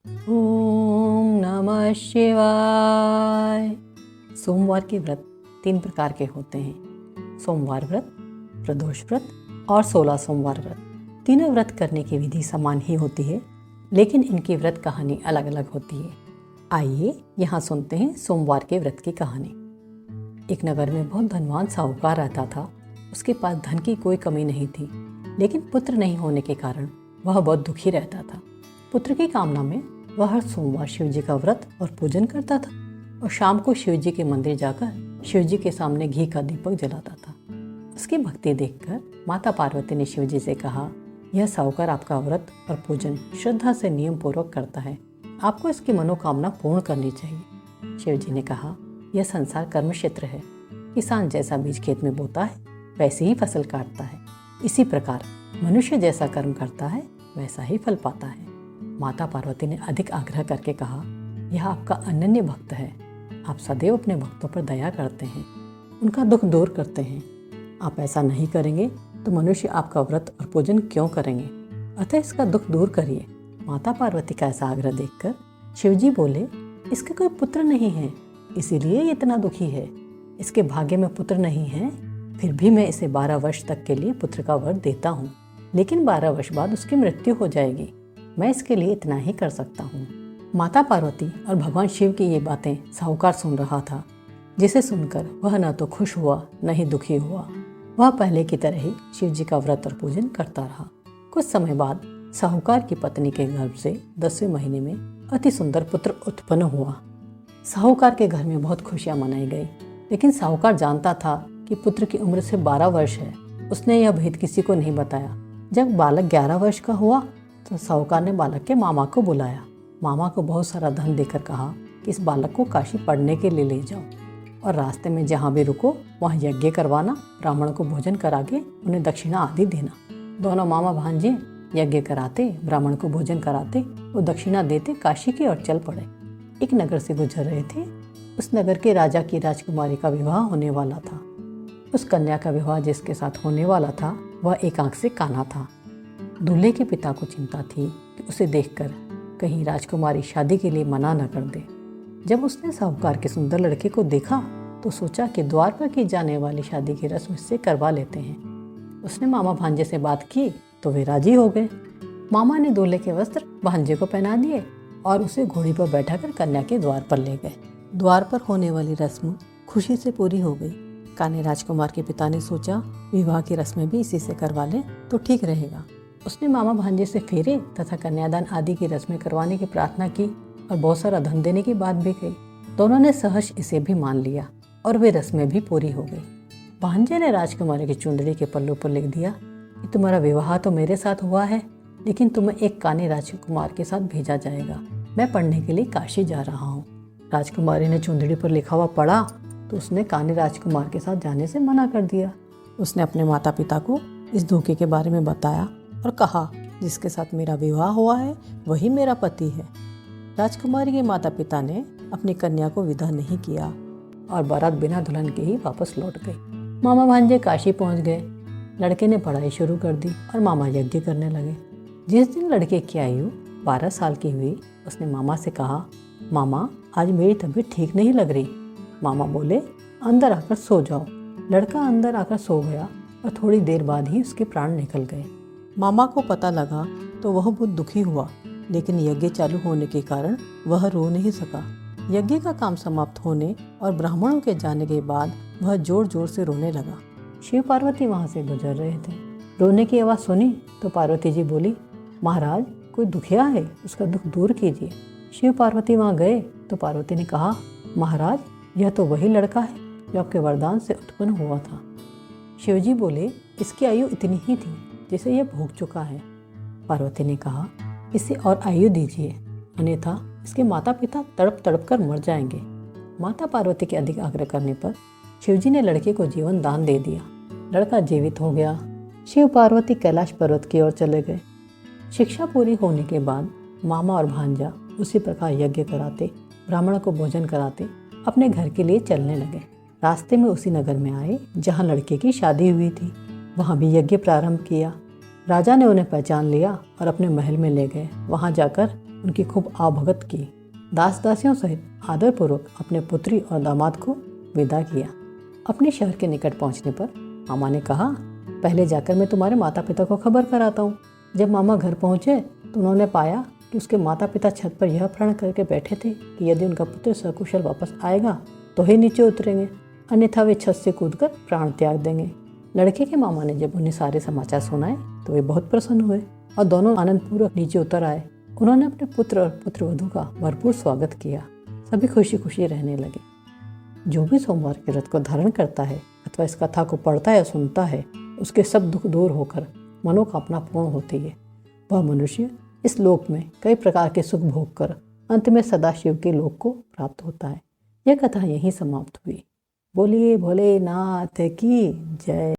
ओम नमः शिवाय। सोमवार के व्रत 3 प्रकार के होते हैं। सोमवार व्रत, प्रदोष व्रत और 16 सोमवार व्रत। तीनों व्रत करने की विधि समान ही होती है, लेकिन इनकी व्रत कहानी अलग अलग होती है। आइए यहाँ सुनते हैं सोमवार के व्रत की कहानी। एक नगर में बहुत धनवान साहूकार रहता था। उसके पास धन की कोई कमी नहीं थी, लेकिन पुत्र नहीं होने के कारण वह बहुत दुखी रहता था। पुत्र की कामना में वह हर सोमवार शिव जी का व्रत और पूजन करता था और शाम को शिव जी के मंदिर जाकर शिव जी के सामने घी का दीपक जलाता था। उसकी भक्ति देखकर माता पार्वती ने शिव जी से कहा, यह साहूकार आपका व्रत और पूजन श्रद्धा से नियम पूर्वक करता है, आपको इसकी मनोकामना पूर्ण करनी चाहिए। शिव जी ने कहा, यह संसार कर्म क्षेत्र है। किसान जैसा बीज खेत में बोता है वैसे ही फसल काटता है। इसी प्रकार मनुष्य जैसा कर्म करता है वैसा ही फल पाता है। माता पार्वती ने अधिक आग्रह करके कहा, यह आपका अनन्य भक्त है। आप सदैव अपने भक्तों पर दया करते हैं, उनका दुख दूर करते हैं। आप ऐसा नहीं करेंगे तो मनुष्य आपका व्रत और पूजन क्यों करेंगे? अतः इसका दुख दूर करिए। माता पार्वती का ऐसा आग्रह देखकर शिवजी बोले, इसके कोई पुत्र नहीं है, इसीलिए ये इतना दुखी है। इसके भाग्य में पुत्र नहीं है, फिर भी मैं इसे 12 वर्ष तक के लिए पुत्र का वर देता हूँ, लेकिन 12 वर्ष बाद उसकी मृत्यु हो जाएगी। मैं इसके लिए इतना ही कर सकता हूँ। माता पार्वती और भगवान शिव की ये बातें साहूकार सुन रहा था, जिसे सुनकर वह न तो खुश हुआ न ही दुखी हुआ। वह पहले की तरह ही शिव जी का व्रत और पूजन करता रहा। कुछ समय बाद साहूकार की पत्नी के गर्भ से 10वें महीने में अति सुंदर पुत्र उत्पन्न हुआ। साहूकार के घर में बहुत खुशियां मनाई गई, लेकिन साहूकार जानता था कि पुत्र की उम्र सिर्फ 12 वर्ष है। उसने यह भेद किसी को नहीं बताया। जब बालक 11 वर्ष का हुआ तो साहूकार ने बालक के मामा को बुलाया। मामा को बहुत सारा धन देकर कहा कि इस बालक को काशी पढ़ने के लिए ले जाओ और रास्ते में जहाँ भी रुको वहाँ यज्ञ करवाना, ब्राह्मणों को भोजन करा के उन्हें दक्षिणा आदि देना। दोनों मामा भांजे यज्ञ कराते, ब्राह्मण को भोजन कराते, वो दक्षिणा देते काशी की ओर चल पड़े। एक नगर से गुजर रहे थे। उस नगर के राजा की राजकुमारी का विवाह होने वाला था। उस कन्या का विवाह जिसके साथ होने वाला था वह एक आंख से काना था। दूल्हे के पिता को चिंता थी कि उसे देखकर कहीं राजकुमारी शादी के लिए मना न कर दे। जब उसने साहूकार के सुंदर लड़के को देखा तो सोचा कि द्वार पर की जाने वाली शादी की रस्म इससे करवा लेते हैं। उसने मामा भांजे से बात की तो वे राजी हो गए। मामा ने दूल्हे के वस्त्र भांजे को पहना दिए और उसे घोड़ी पर बैठाकर कन्या के द्वार पर ले गए। द्वार पर होने वाली रस्म खुशी से पूरी हो गई। कान्हे राजकुमार के पिता ने सोचा, विवाह की रस्में भी इसी से करवा लें तो ठीक रहेगा। उसने मामा भांजे से फेरे तथा कन्यादान आदि की रस्में करवाने की प्रार्थना की और बहुत सारा धन देने की बात भी कही। दोनों ने सहर्ष इसे भी मान लिया और वे रस्में भी पूरी हो गई। भांजे ने राजकुमारी की चुंदड़ी के पल्लू पर लिख दिया कि तुम्हारा विवाह तो मेरे साथ हुआ है, लेकिन तुम्हें एक कान्हे राजकुमार के साथ भेजा जाएगा। मैं पढ़ने के लिए काशी जा रहा हूँ। राजकुमारी ने चुंदड़ी पर लिखा हुआ पढ़ा तो उसने कान्हे राजकुमार के साथ जाने से मना कर दिया। उसने अपने माता पिता को इस धोखे के बारे में बताया और कहा, जिसके साथ मेरा विवाह हुआ है वही मेरा पति है। राजकुमारी के माता पिता ने अपनी कन्या को विदा नहीं किया और बारात बिना दुल्हन के ही वापस लौट गई। मामा भांजे काशी पहुंच गए। लड़के ने पढ़ाई शुरू कर दी और मामा यज्ञ करने लगे। जिस दिन लड़के की आयु 12 साल की हुई, उसने मामा से कहा, मामा आज मेरी तबीयत ठीक नहीं लग रही। मामा बोले, अंदर आकर सो जाओ। लड़का अंदर आकर सो गया और थोड़ी देर बाद ही उसके प्राण निकल गए। मामा को पता लगा तो वह बहुत दुखी हुआ, लेकिन यज्ञ चालू होने के कारण वह रो नहीं सका। यज्ञ का काम समाप्त होने और ब्राह्मणों के जाने के बाद वह जोर जोर से रोने लगा। शिव पार्वती वहाँ से गुजर रहे थे। रोने की आवाज़ सुनी तो पार्वती जी बोली, महाराज कोई दुखिया है, उसका दुख दूर कीजिए। शिव पार्वती वहाँ गए तो पार्वती ने कहा, महाराज यह तो वही लड़का है जो आपके वरदान से उत्पन्न हुआ था। शिवजी बोले, इसकी आयु इतनी ही थी जिसे यह भोग चुका है। पार्वती ने कहा, इसे और आयु दीजिए, अन्यथा इसके माता पिता तड़प तड़प कर मर जाएंगे। माता पार्वती के अधिक आग्रह करने पर शिवजी ने लड़के को जीवन दान दे दिया। लड़का जीवित हो गया। शिव पार्वती कैलाश पर्वत की ओर चले गए। शिक्षा पूरी होने के बाद मामा और भांजा उसी प्रकार यज्ञ कराते, ब्राह्मण को भोजन कराते अपने घर के लिए चलने लगे। रास्ते में उसी नगर में आए जहाँ लड़के की शादी हुई थी। वहाँ भी यज्ञ प्रारंभ किया। राजा ने उन्हें पहचान लिया और अपने महल में ले गए। वहाँ जाकर उनकी खूब आवभगत की। दास दासियों सहित आदरपूर्वक अपने पुत्री और दामाद को विदा किया। अपने शहर के निकट पहुंचने पर मामा ने कहा, पहले जाकर मैं तुम्हारे माता पिता को खबर कराता हूँ। जब मामा घर पहुँचे तो उन्होंने पाया कि उसके माता पिता छत पर यह प्रण करके बैठे थे कि यदि उनका पुत्र सकुशल वापस आएगा तो ही नीचे उतरेंगे, अन्यथा वे छत से कूदकर प्राण त्याग देंगे। लड़के के मामा ने जब उन्हें सारे समाचार सुनाए तो वे बहुत प्रसन्न हुए और दोनों आनंदपूर्वक नीचे उतर आए। उन्होंने अपने पुत्र और पुत्रवधू का भरपूर स्वागत किया। सभी खुशी खुशी रहने लगे। जो भी सोमवार के व्रत को धारण करता है अथवा इस कथा को पढ़ता या सुनता है, उसके सब दुख दूर होकर मनोकामना पूर्ण होती है। वह मनुष्य इस लोक में कई प्रकार के सुख भोग कर अंत में सदाशिव के लोक को प्राप्त होता है। यह कथा यहीं समाप्त हुई। बोलिए भोलेनाथ की जय।